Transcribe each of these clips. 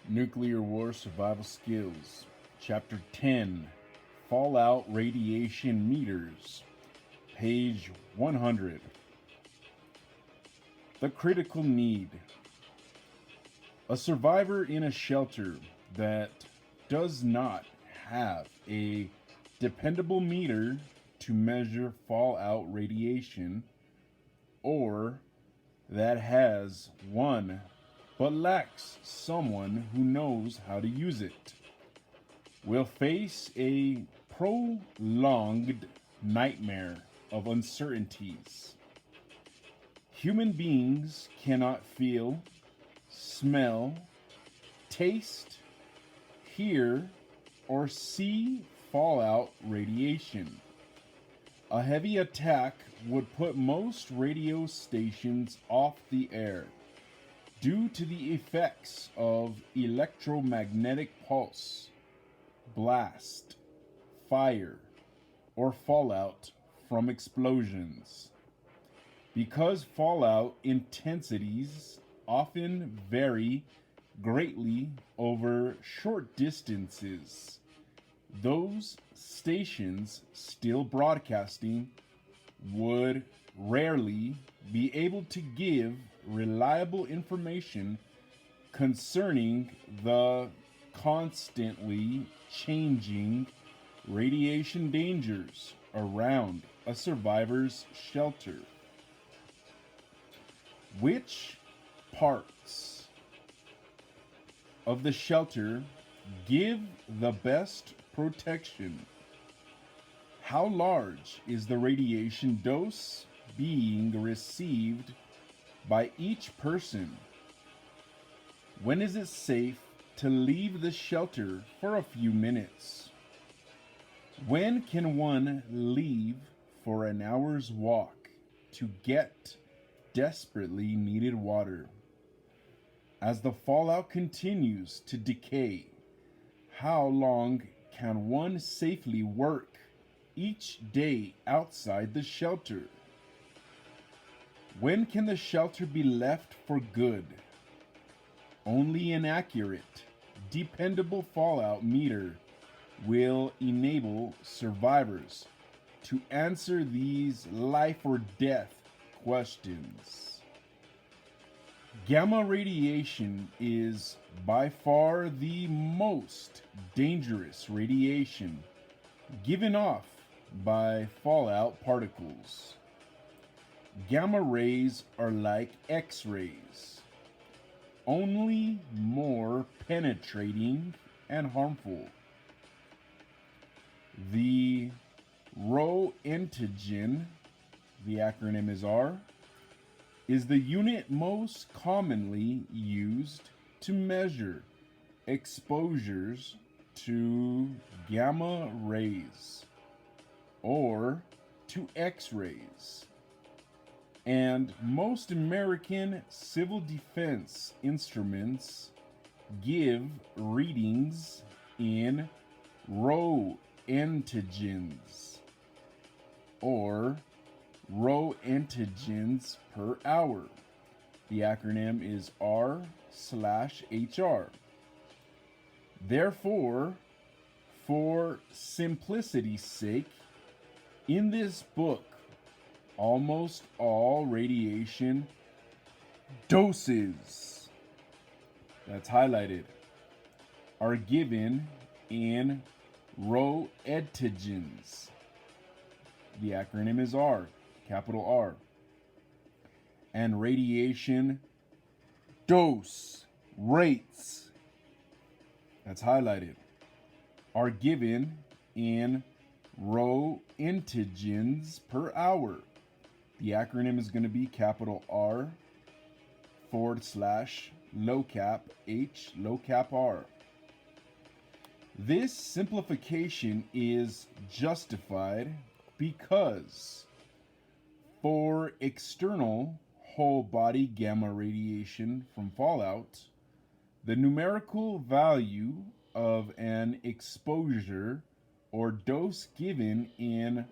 Nuclear War Survival Skills, Chapter 10, Fallout Radiation Meters, page 100. The critical need. A survivor in a shelter that does not have a dependable meter to measure fallout radiation, or that has one but lacks someone who knows how to use it, will face a prolonged nightmare of uncertainties. Human beings cannot feel, smell, taste, hear, or see fallout radiation. A heavy attack would put most radio stations off the air due to the effects of electromagnetic pulse, blast, fire, or fallout from explosions. Because fallout intensities often vary greatly over short distances, those stations still broadcasting would rarely be able to give reliable information concerning the constantly changing radiation dangers around a survivor's shelter. Which parts of the shelter give the best protection? How large is the radiation dose being received by each person? When is it safe to leave the shelter for a few minutes? When can one leave for an hour's walk to get desperately needed water? As the fallout continues to decay, how long can one safely work each day outside the shelter? When can the shelter be left for good? Only an accurate, dependable fallout meter will enable survivors to answer these life or death questions. Gamma radiation is by far the most dangerous radiation given off by fallout particles. Gamma rays are like X-rays, only more penetrating and harmful. The Rho antigen, the acronym is R, is the unit most commonly used to measure exposures to gamma rays or to X-rays. And most American civil defense instruments give readings in Rho antigens or Rho antigens per hour. The acronym is R/HR. Therefore, for simplicity's sake, in this book, almost all radiation doses, that's highlighted, are given in Rho antigens. The acronym is R, capital R. And radiation dose rates, that's highlighted, are given in Rho antigens per hour. The acronym is going to be capital R / low cap H low cap R. This simplification is justified because for external whole body gamma radiation from fallout, the numerical value of an exposure or dose given in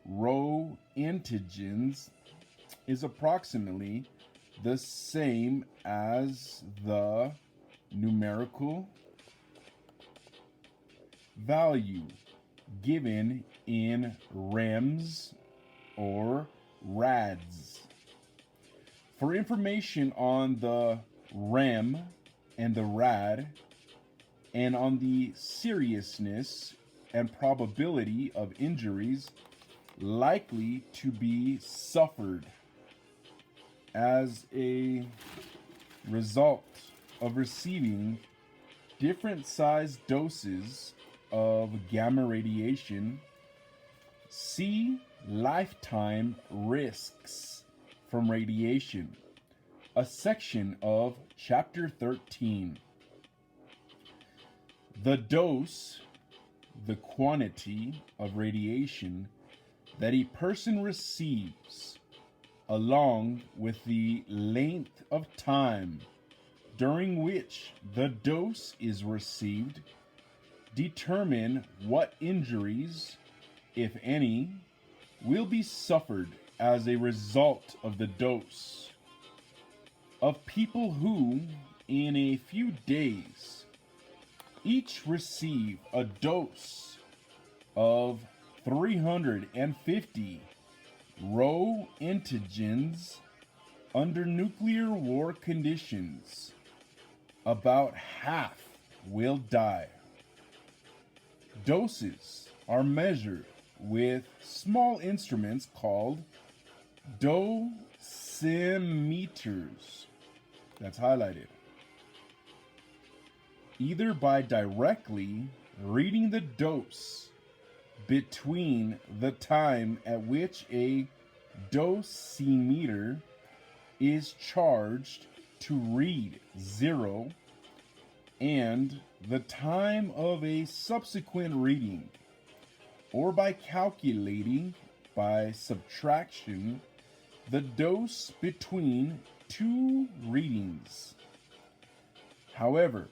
Rho antigens is approximately the same as the numerical value given in rems or rads. For information on the rem and the rad, and on the seriousness and probability of injuries likely to be suffered as a result of receiving different sized doses of gamma radiation, see lifetime risks from radiation, a section of chapter 13. The dose, the quantity of radiation that a person receives, along with the length of time during which the dose is received, determine what injuries, if any, will be suffered as a result of the dose. Of people who, in a few days, each receive a dose of 350 Rho antigens under nuclear war conditions, about half will die. Doses are measured with small instruments called dosimeters. That's highlighted. Either by directly reading the dose between the time at which a dosimeter is charged to read 0 and the time of a subsequent reading, or by calculating by subtraction the dose between two readings. However,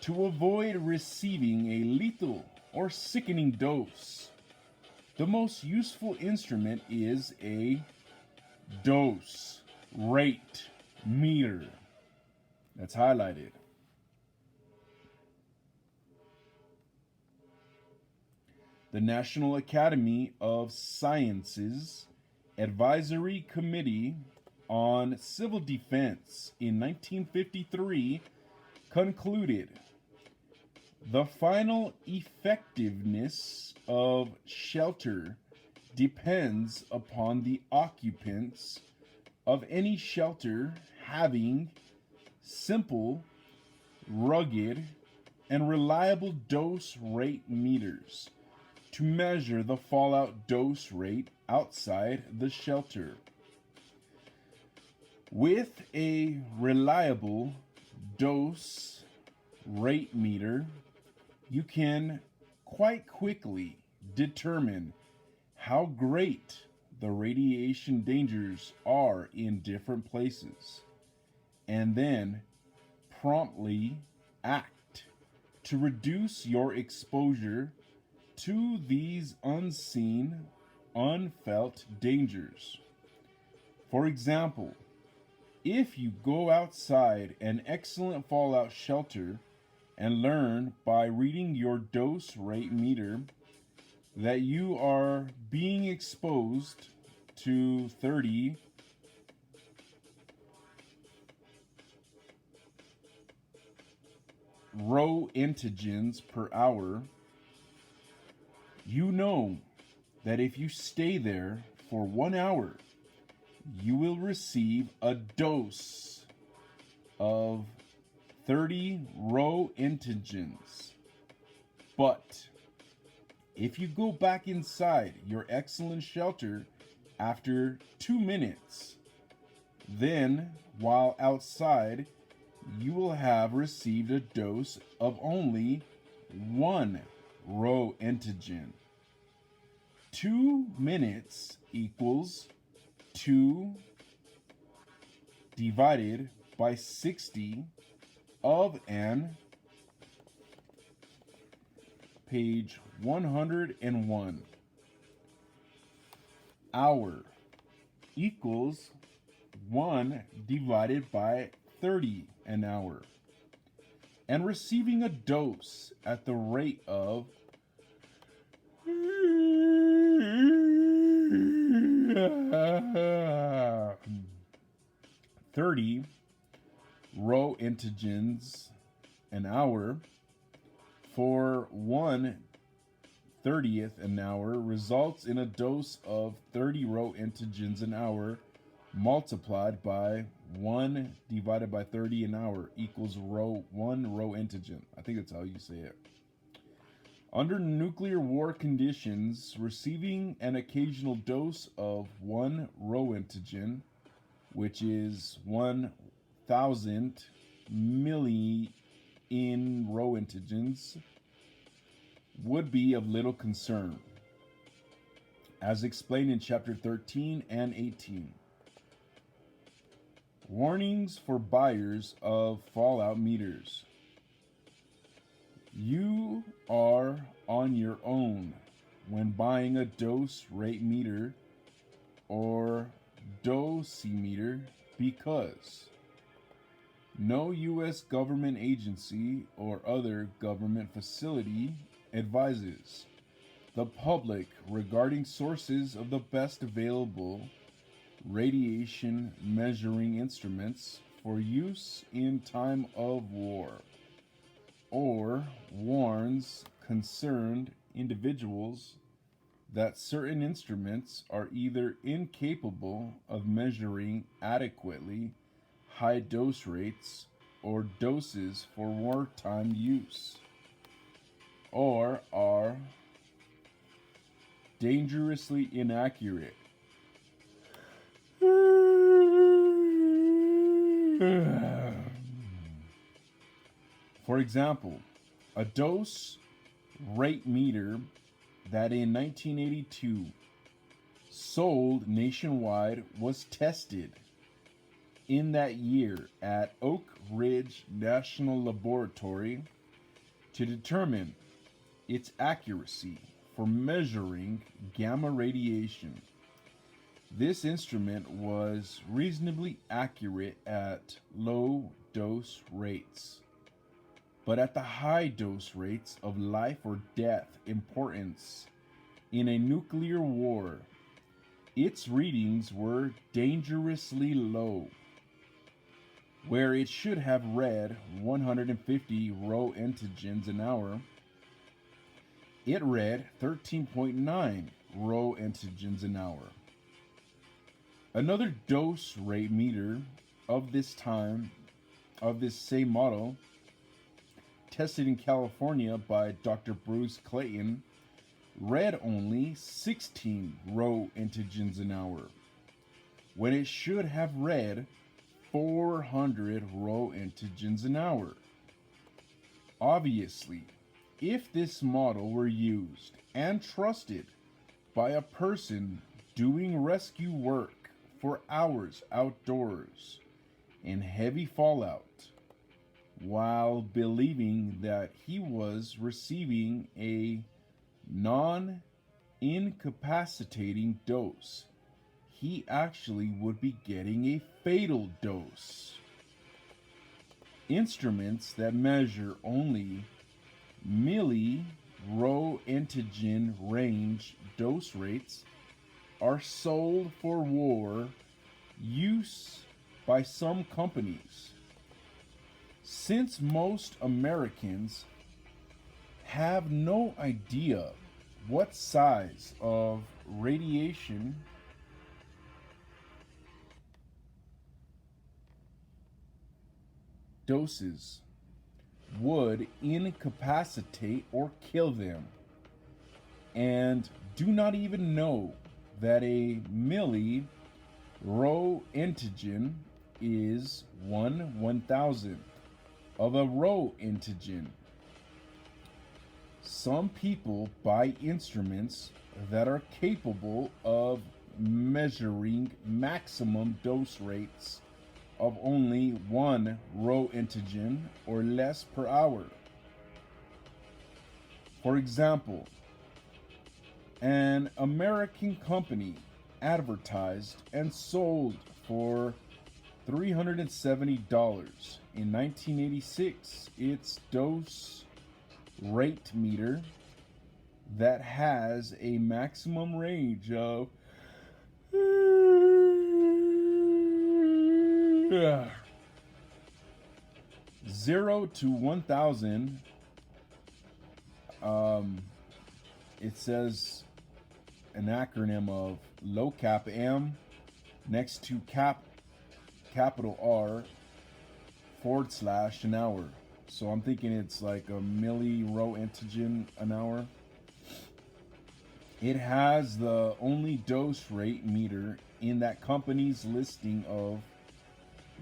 to avoid receiving a lethal or sickening dose, the most useful instrument is a dose rate meter. That's highlighted. The National Academy of Sciences Advisory Committee on Civil Defense in 1953 concluded the final effectiveness of shelter depends upon the occupants of any shelter having simple, rugged, and reliable dose rate meters to measure the fallout dose rate outside the shelter. With a reliable dose rate meter, you can quite quickly determine how great the radiation dangers are in different places, and then promptly act to reduce your exposure to these unseen, unfelt dangers. For example, if you go outside an excellent fallout shelter and learn by reading your dose rate meter that you are being exposed to 30 Rho antigens per hour, you know that if you stay there for 1 hour, you will receive a dose of 30 Rho antigens. But if you go back inside your excellent shelter after 2 minutes, then while outside, you will have received a dose of only 1 Rho antigen. 2 minutes equals 2 divided by 60 of an page 101 hour equals 1 divided by 30 an hour. and receiving a dose at the rate of 30 row antigens an hour for 1/30th an hour results in a dose of 30 row antigens an hour multiplied by 1 divided by 30 an hour equals 1 row antigen. I think that's how you say it. Under nuclear war conditions, receiving an occasional dose of 1 row antigen, which is 1,000 million row antigens, would be of little concern, as explained in chapter 13 and 18. Warnings for buyers of fallout meters. You are on your own when buying a dose rate meter or dosimeter because no U.S. government agency or other government facility advises the public regarding sources of the best available radiation measuring instruments for use in time of war, or warns concerned individuals that certain instruments are either incapable of measuring adequately high dose rates or doses for wartime use, or are dangerously inaccurate. For example, a dose rate meter that in 1982 sold nationwide was tested in that year at Oak Ridge National Laboratory to determine its accuracy for measuring gamma radiation. This instrument was reasonably accurate at low dose rates, but at the high dose rates of life or death importance in a nuclear war, its readings were dangerously low. Where it should have read 150 row antigens an hour, it read 13.9 row antigens an hour. Another dose rate meter of this same model, tested in California by Dr. Bruce Clayton, read only 16 row antigens an hour, when it should have read 400 row antigens an hour. Obviously, if this model were used and trusted by a person doing rescue work for hours outdoors in heavy fallout, while believing that he was receiving a non-incapacitating dose, he actually would be getting a fatal dose. Instruments that measure only milli-row antigen range dose rates are sold for war use by some companies. Since most Americans have no idea what size of radiation doses would incapacitate or kill them, and do not even know that a milli-row antigen is 1/1000th of a row antigen. Some people buy instruments that are capable of measuring maximum dose rates of only 1 row antigen or less per hour. For example, an American company advertised and sold for $370. In 1986, its dose rate meter that has a maximum range of 0 to 1,000. It says an acronym of low cap M next to capital R / an hour. So I'm thinking it's like a milli-roentgen an hour. It has the only dose rate meter in that company's listing of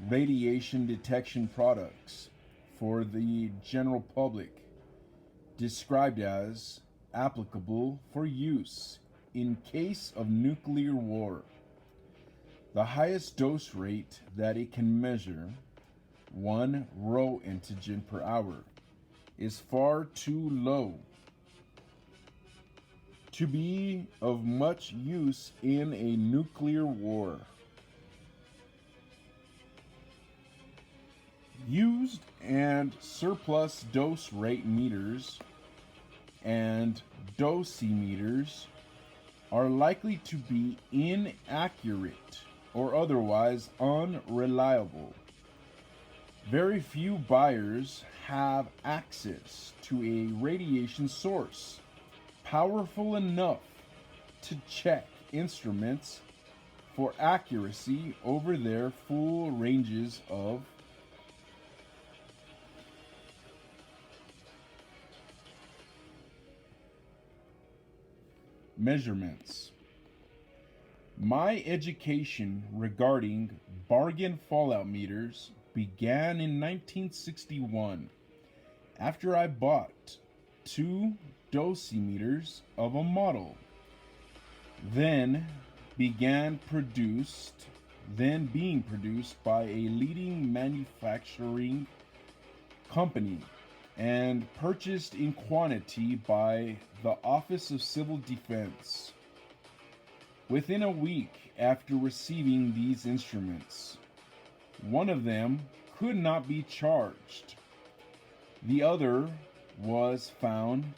radiation detection products for the general public, described as applicable for use in case of nuclear war. The highest dose rate that it can measure, 1 roentgen per hour, is far too low to be of much use in a nuclear war. Used and surplus dose rate meters and dosimeters are likely to be inaccurate or otherwise unreliable. Very few buyers have access to a radiation source powerful enough to check instruments for accuracy over their full ranges of measurements. My education regarding bargain fallout meters began in 1961 after I bought 2 dosimeters of a model, then being produced by a leading manufacturing company and purchased in quantity by the Office of Civil Defense. Within a week after receiving these instruments, one of them could not be charged. The other was found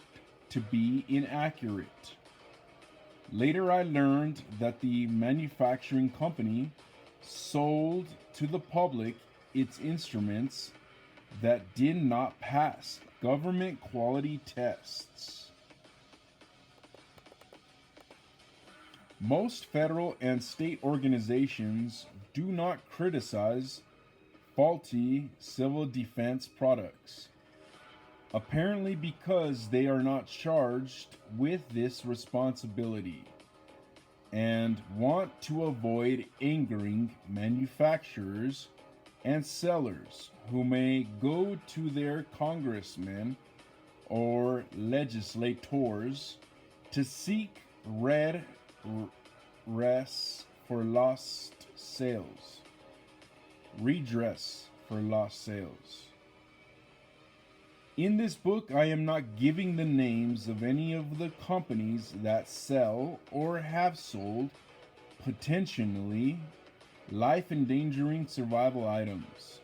to be inaccurate. Later I learned that the manufacturing company sold to the public its instruments that did not pass government quality tests. Most federal and state organizations do not criticize faulty civil defense products, apparently because they are not charged with this responsibility and want to avoid angering manufacturers and sellers who may go to their congressmen or legislators to seek redress for lost sales. In this book, I am not giving the names of any of the companies that sell or have sold potentially life-endangering survival items.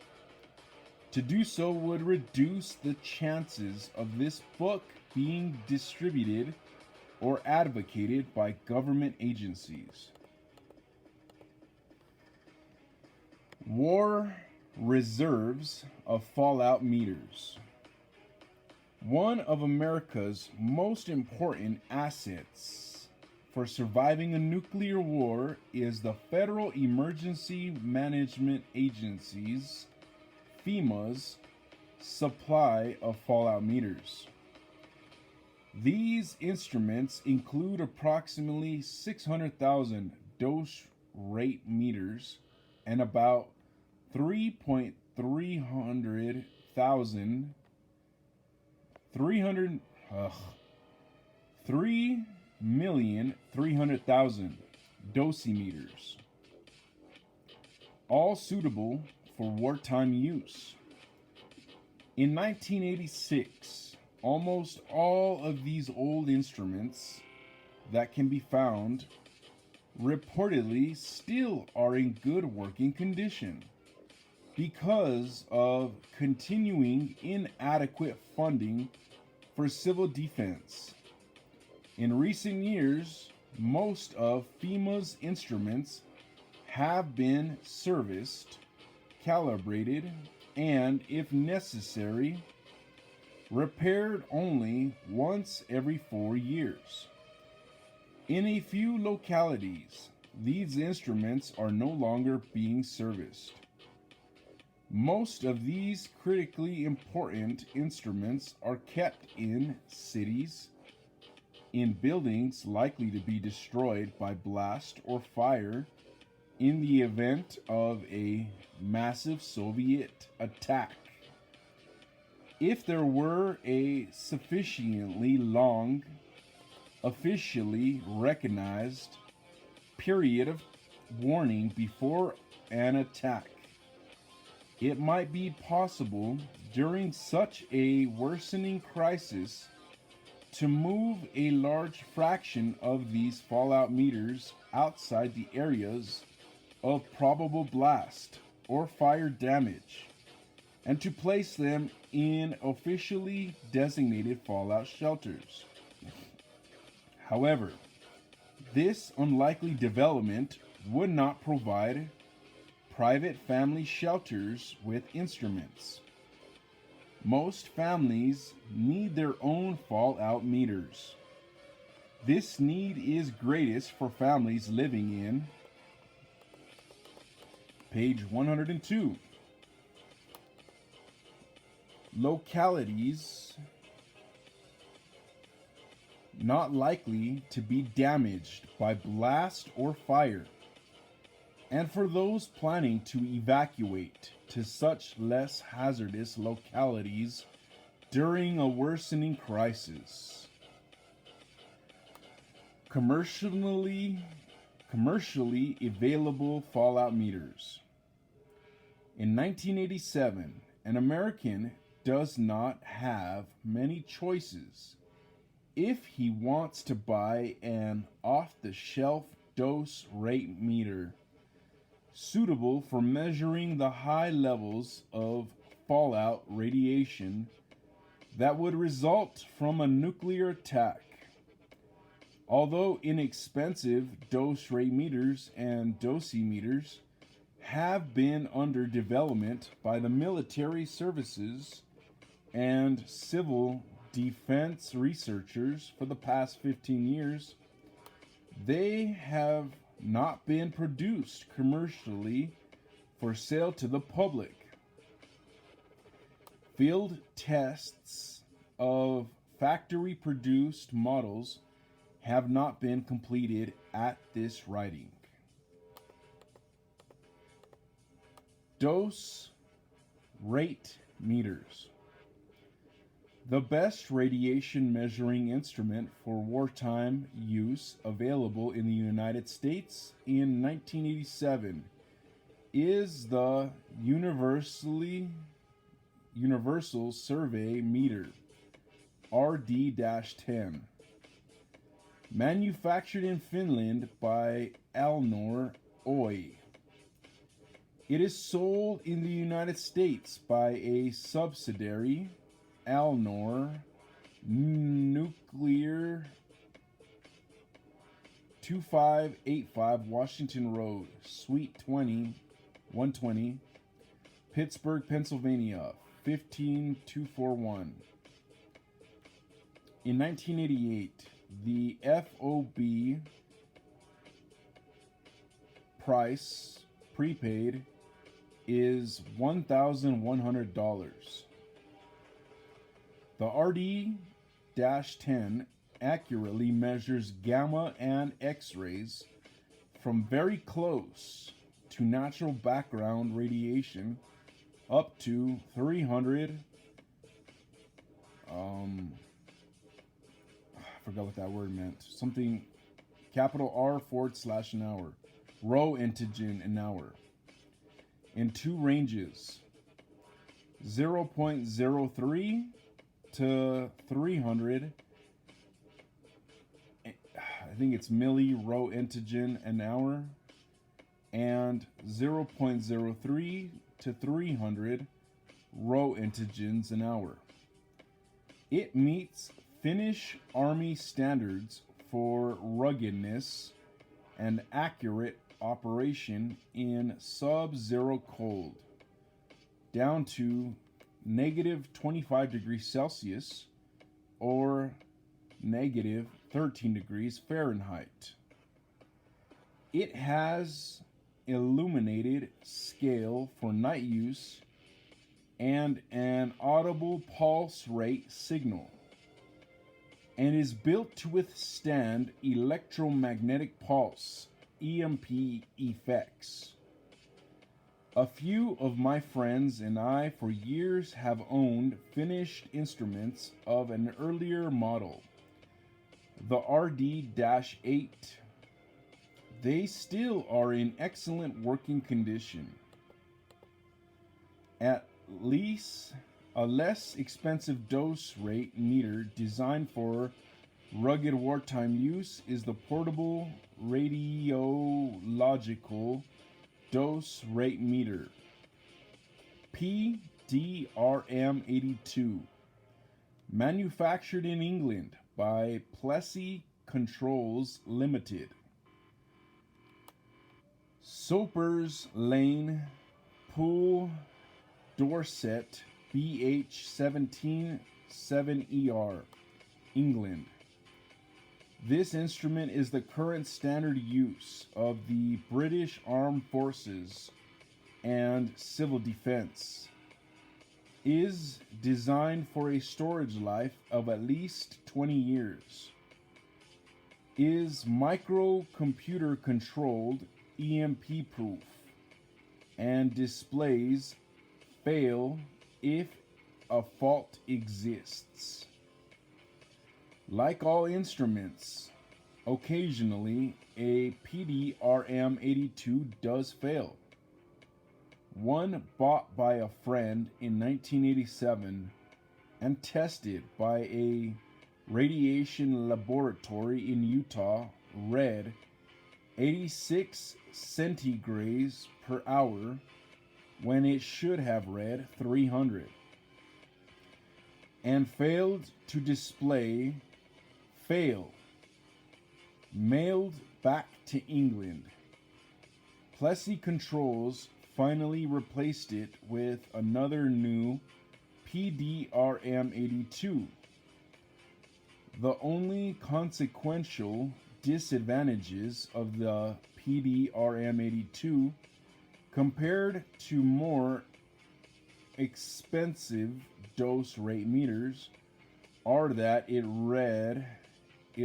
To do so would reduce the chances of this book being distributed or advocated by government agencies. War reserves of fallout meters. One of America's most important assets for surviving a nuclear war is the Federal Emergency Management Agency's, FEMA's, supply of fallout meters. These instruments include approximately 600,000 dose rate meters and about 3,300,000 dosimeters, all suitable for wartime use. In 1986, almost all of these old instruments that can be found reportedly still are in good working condition. because of continuing inadequate funding for civil defense. In recent years, most of FEMA's instruments have been serviced, calibrated, and, if necessary, repaired only once every 4 years. In a few localities, these instruments are no longer being serviced. Most of these critically important instruments are kept in cities, in buildings likely to be destroyed by blast or fire in the event of a massive Soviet attack. If there were a sufficiently long, officially recognized period of warning before an attack, it might be possible during such a worsening crisis to move a large fraction of these fallout meters outside the areas of probable blast or fire damage, and to place them in officially designated fallout shelters. However, this unlikely development would not provide private family shelters with instruments. Most families need their own fallout meters. This need is greatest for families living in page 102. Localities not likely to be damaged by blast or fire, and for those planning to evacuate to such less hazardous localities during a worsening crisis. Commercially available fallout meters. In 1987, an American does not have many choices if he wants to buy an off-the-shelf dose rate meter suitable for measuring the high levels of fallout radiation that would result from a nuclear attack. Although inexpensive dose rate meters and dosimeters have been under development by the military services and civil defense researchers for the past 15 years, they have not been produced commercially for sale to the public. Field tests of factory produced models have not been completed at this writing. Dose rate meters. The best radiation measuring instrument for wartime use available in the United States in 1987 is the Universal Survey Meter, RD-10, manufactured in Finland by Alnor Oy. It is sold in the United States by a subsidiary, Alnor Nuclear, 2585 Washington Road, Suite 20, 120, Pittsburgh, Pennsylvania, 15241. In 1988, the FOB price prepaid is $1,100. The RD-10 accurately measures gamma and X-rays from very close to natural background radiation up to 300 I forgot what that word meant. Something capital R/an hour. Rho antigen an hour. In two ranges, 0.03 to 300. I think it's milli Rho antigen an hour, and 0.03 to 300 row antigens an hour. It meets Finnish Army standards for ruggedness and accurate operation in sub-zero cold, down to negative 25 degrees Celsius or negative 13 degrees Fahrenheit. It has illuminated scale for night use and an audible pulse rate signal, and is built to withstand electromagnetic pulse (EMP) effects. A few of my friends and I for years have owned finished instruments of an earlier model, the RD-8. They still are in excellent working condition. At least a less expensive dose rate meter designed for rugged wartime use is the portable radiological dose rate meter, PDRM-82, manufactured in England by Plessey Controls Limited. Soapers Lane, Poole, Dorset, BH17 7ER, England. This instrument is the current standard use of the British Armed Forces and Civil Defense. Is designed for a storage life of at least 20 years. Is microcomputer controlled, EMP proof, and displays fail if a fault exists. Like all instruments, occasionally a PDRM-82 does fail. One bought by a friend in 1987 and tested by a radiation laboratory in Utah read 86 centigrades per hour when it should have read 300, and failed to display fail. Mailed back to England. Plessey Controls finally replaced it with another new PDRM-82. The only consequential disadvantages of the PDRM-82 compared to more expensive dose rate meters are that it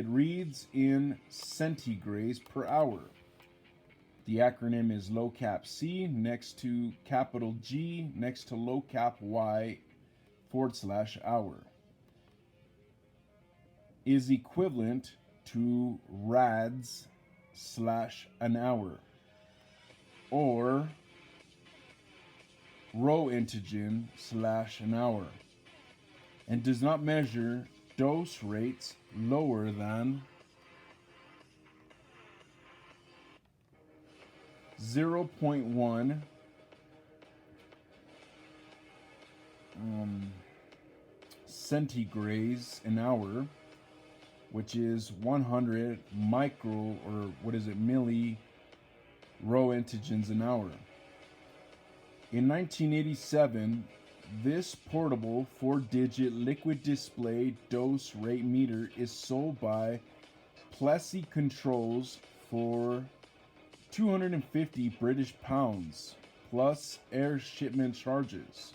reads in centigrades per hour. The acronym is low cap C next to capital G next to low cap Y / hour. Is equivalent to rads / an hour, or row antigen / an hour, and does not measure dose rates lower than 0.1 centigrades an hour, which is 100 micro, or milli row antigens an hour. In 1987, this portable 4-digit liquid display dose rate meter is sold by Plessey Controls for 250 British pounds plus air shipment charges,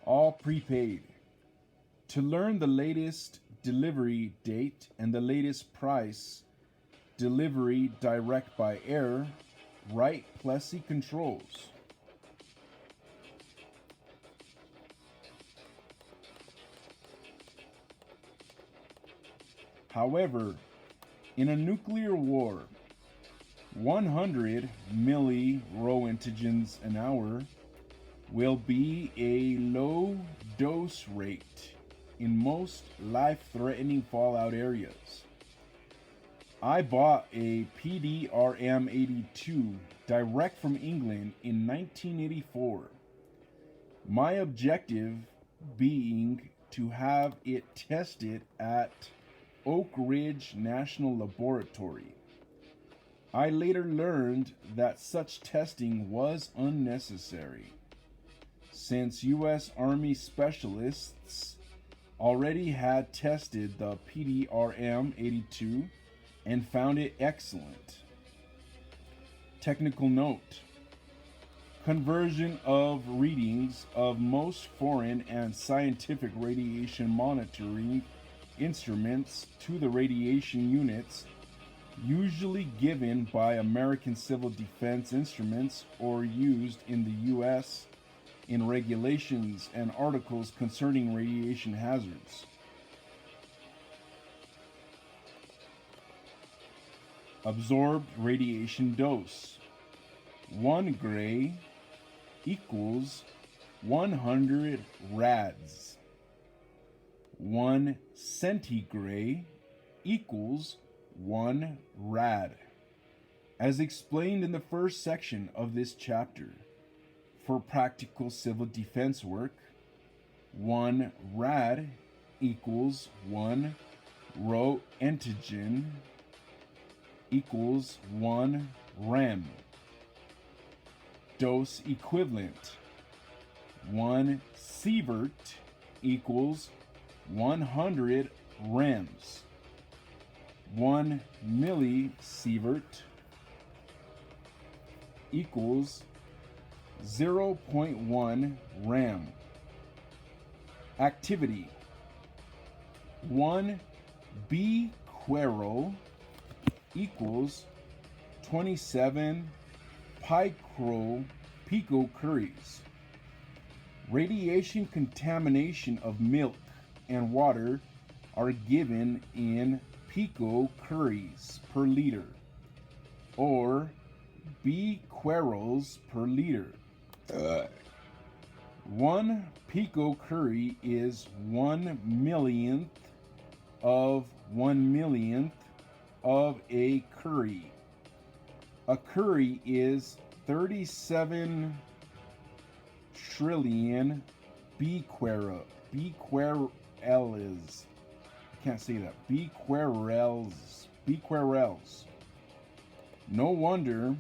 all prepaid. To learn the latest delivery date and the latest price, delivery direct by air, write Plessey Controls. However, in a nuclear war, 100 milli row antigens an hour will be a low dose rate in most life-threatening fallout areas. I bought a PDRM-82 direct from England in 1984 My objective being to have it tested at Oak Ridge National Laboratory. I later learned that such testing was unnecessary, since U.S. Army specialists already had tested the PDRM 82 and found it excellent. Technical note: conversion of readings of most foreign and scientific radiation monitoring instruments to the radiation units usually given by American Civil Defense Instruments or used in the U.S. in regulations and articles concerning radiation hazards. Absorbed radiation dose: 1 gray equals 100 rads. 1 centigrade equals 1 rad. As explained in the first section of this chapter, for practical civil defense work, 1 rad equals 1 roentgen equals 1 rem. Dose equivalent: 1 sievert equals 100 rems. 1 millisievert equals 0.1 rem. Activity: 1 becquerel equals 27 picocuries. Radiation contamination of milk and water are given in picocuries per liter, or becquerels per liter. 1 picocurie is 1 millionth of 1 millionth of a curie. A curie is 37 trillion becquerels. I can't say that. Becquerels. No wonder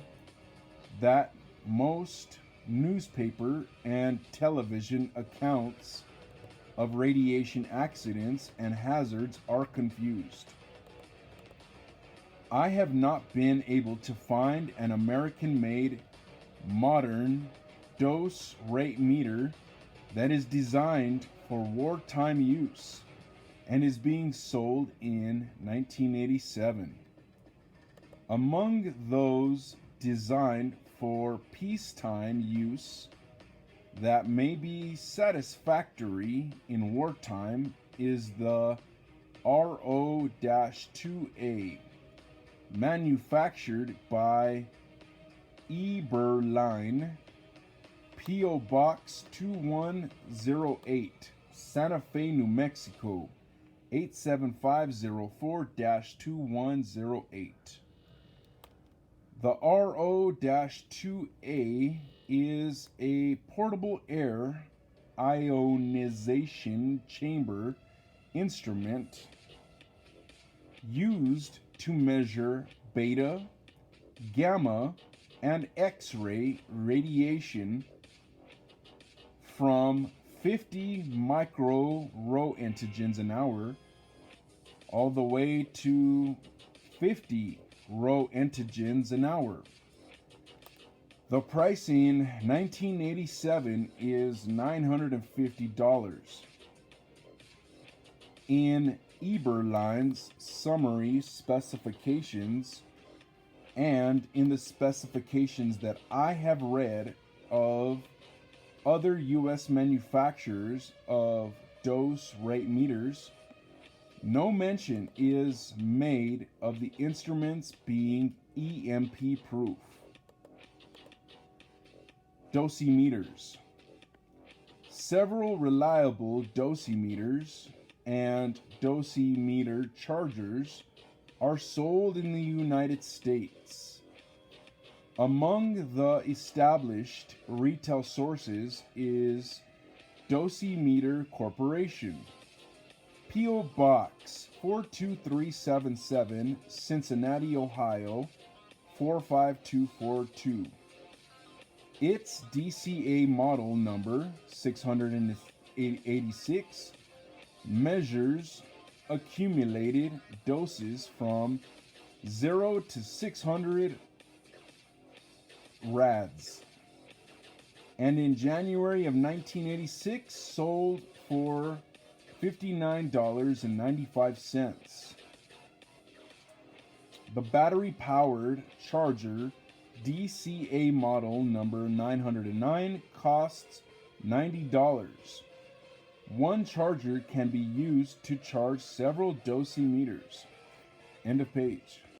that most newspaper and television accounts of radiation accidents and hazards are confused. I have not been able to find an American-made modern dose rate meter that is designed for wartime use and is being sold in 1987. Among those designed for peacetime use that may be satisfactory in wartime is the RO-2A, manufactured by Eberlein, P.O. Box 2108, Santa Fe, New Mexico, 87504-2108. The RO-2A is a portable air ionization chamber instrument used to measure beta, gamma, and X-ray radiation from 50 micro-roentgens an hour all the way to 50 roentgens an hour. The price in 1987 is $950. In Eberlein's summary specifications and in the specifications that I have read of other U.S. manufacturers of dose rate meters, no mention is made of the instruments being EMP proof. Dosimeters. Several reliable dosimeters and dosimeter chargers are sold in the United States. Among the established retail sources is Dosimeter Corporation. P.O. Box 42377, Cincinnati, Ohio 45242. Its DCA model number 686 measures accumulated doses from 0 to 600 rads, and in January of 1986 sold for $59.95. The battery-powered charger DCA model number 909 costs $90. One charger can be used to charge several dosimeters. End of page.